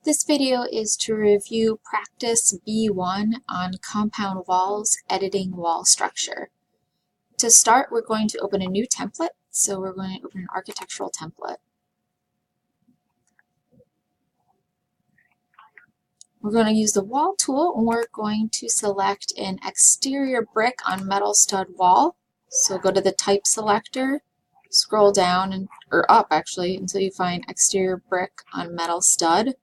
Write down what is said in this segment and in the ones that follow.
This video is to review practice B1 on compound walls, editing wall structure. To start, we're going to open a new template. So we're going to open an architectural template. We're going to use the wall tool and we're going to select an exterior brick on metal stud wall. So go to the type selector, scroll down or up actually until you find exterior brick on metal stud.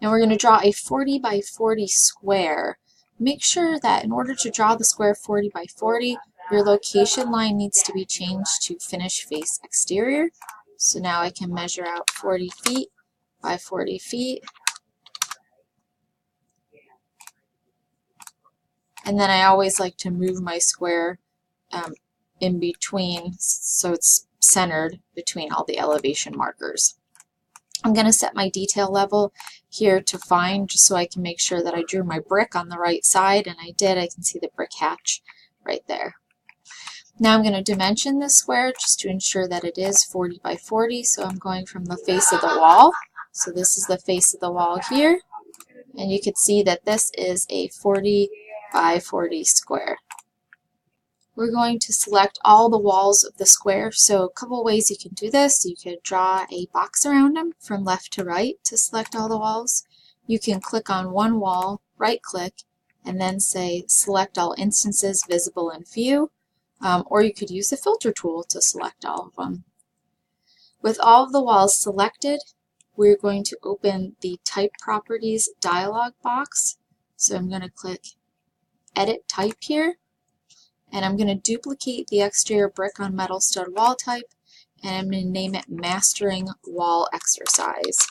Now we're going to draw a 40 by 40 square. Make sure that in order to draw the square 40 by 40, your location line needs to be changed to finish face exterior. So now I can measure out 40 feet by 40 feet. And then I always like to move my square in between so it's centered between all the elevation markers. I'm going to set my detail level here to fine just so I can make sure that I drew my brick on the right side, and I did. I can see the brick hatch right there. Now I'm going to dimension this square just to ensure that it is 40 by 40, so I'm going from the face of the wall. So this is the face of the wall here, and you can see that this is a 40 by 40 square. We're going to select all the walls of the square. So a couple ways you can do this. You could draw a box around them from left to right to select all the walls. You can click on one wall, right click, and then say select all instances visible in view, or you could use the filter tool to select all of them. With all of the walls selected, we're going to open the type properties dialog box. So I'm going to click edit type here. And I'm going to duplicate the exterior brick on metal stud wall type, and I'm going to name it Mastering Wall Exercise.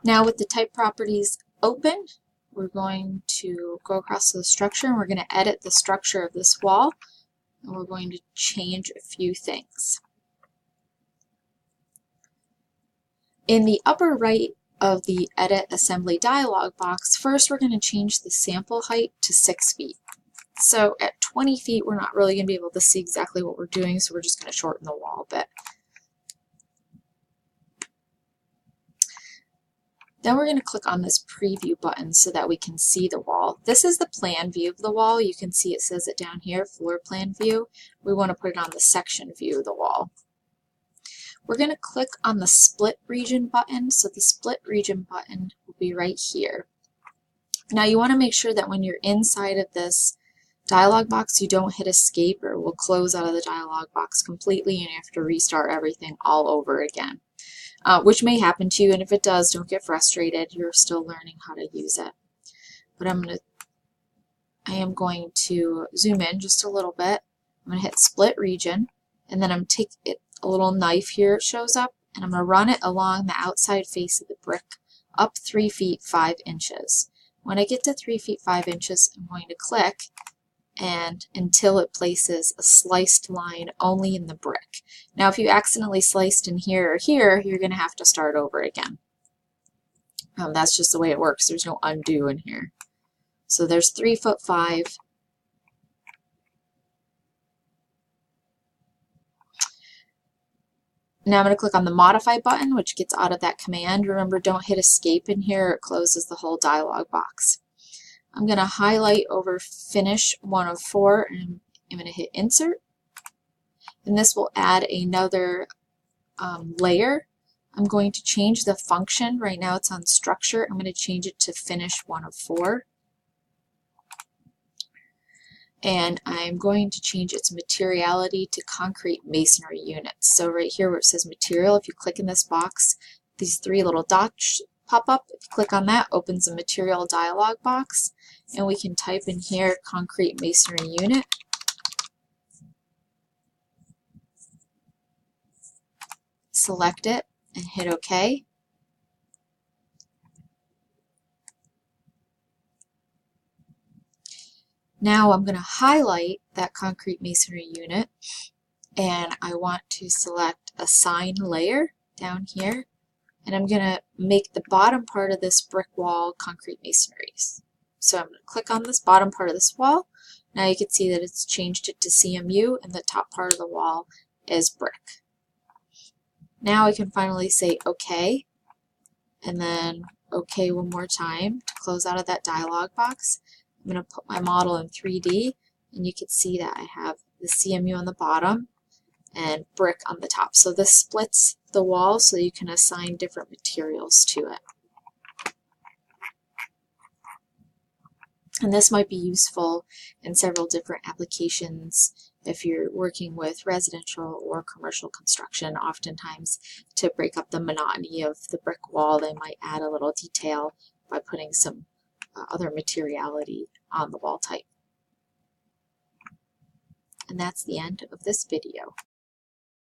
Now with the type properties open, we're going to go across to the structure and we're going to edit the structure of this wall, and we're going to change a few things. In the upper right of the Edit Assembly dialog box, first we're going to change the sample height to 6 feet. So at 20 feet, we're not really going to be able to see exactly what we're doing, so we're just going to shorten the wall a bit. Then we're going to click on this preview button so that we can see the wall. This is the plan view of the wall. You can see it says it down here, floor plan view. We want to put it on the section view of the wall. We're going to click on the split region button. So the split region button will be right here. Now you want to make sure that when you're inside of this dialog box, you don't hit escape or it will close out of the dialog box completely and you have to restart everything all over again, which may happen to you. And if it does, don't get frustrated. You're still learning how to use it. But I am going to zoom in just a little bit. I'm going to hit split region, and then I'm going to take it. A little knife here shows up, and I'm going to run it along the outside face of the brick up 3 feet 5 inches. When I get to 3 feet 5 inches, I'm going to click and until it places a sliced line only in the brick. Now if you accidentally sliced in here or here, you're going to have to start over again. That's just the way it works. There's no undo in here. So there's 3 foot 5. Now I'm going to click on the Modify button, which gets out of that command. Remember, don't hit Escape in here, it closes the whole dialog box. I'm going to highlight over Finish 1 of 4, and I'm going to hit Insert. And this will add another layer. I'm going to change the function. Right now it's on Structure. I'm going to change it to Finish 1 of 4. And I'm going to change its materiality to concrete masonry units. So right here where it says material, if you click in this box, these 3 little dots pop up. If you click on that, opens a material dialog box, and we can type in here concrete masonry unit. Select it and hit OK. Now I'm going to highlight that concrete masonry unit, and I want to select Assign Layer down here, and I'm going to make the bottom part of this brick wall concrete masonry. So I'm going to click on this bottom part of this wall, Now you can see that it's changed it to CMU and the top part of the wall is brick. Now I can finally say OK, and then OK one more time to close out of that dialog box. I'm going to put my model in 3D, and you can see that I have the CMU on the bottom and brick on the top. So this splits the wall so you can assign different materials to it. And this might be useful in several different applications if you're working with residential or commercial construction. Oftentimes, to break up the monotony of the brick wall, they might add a little detail by putting some other materiality on the wall type. And that's the end of this video.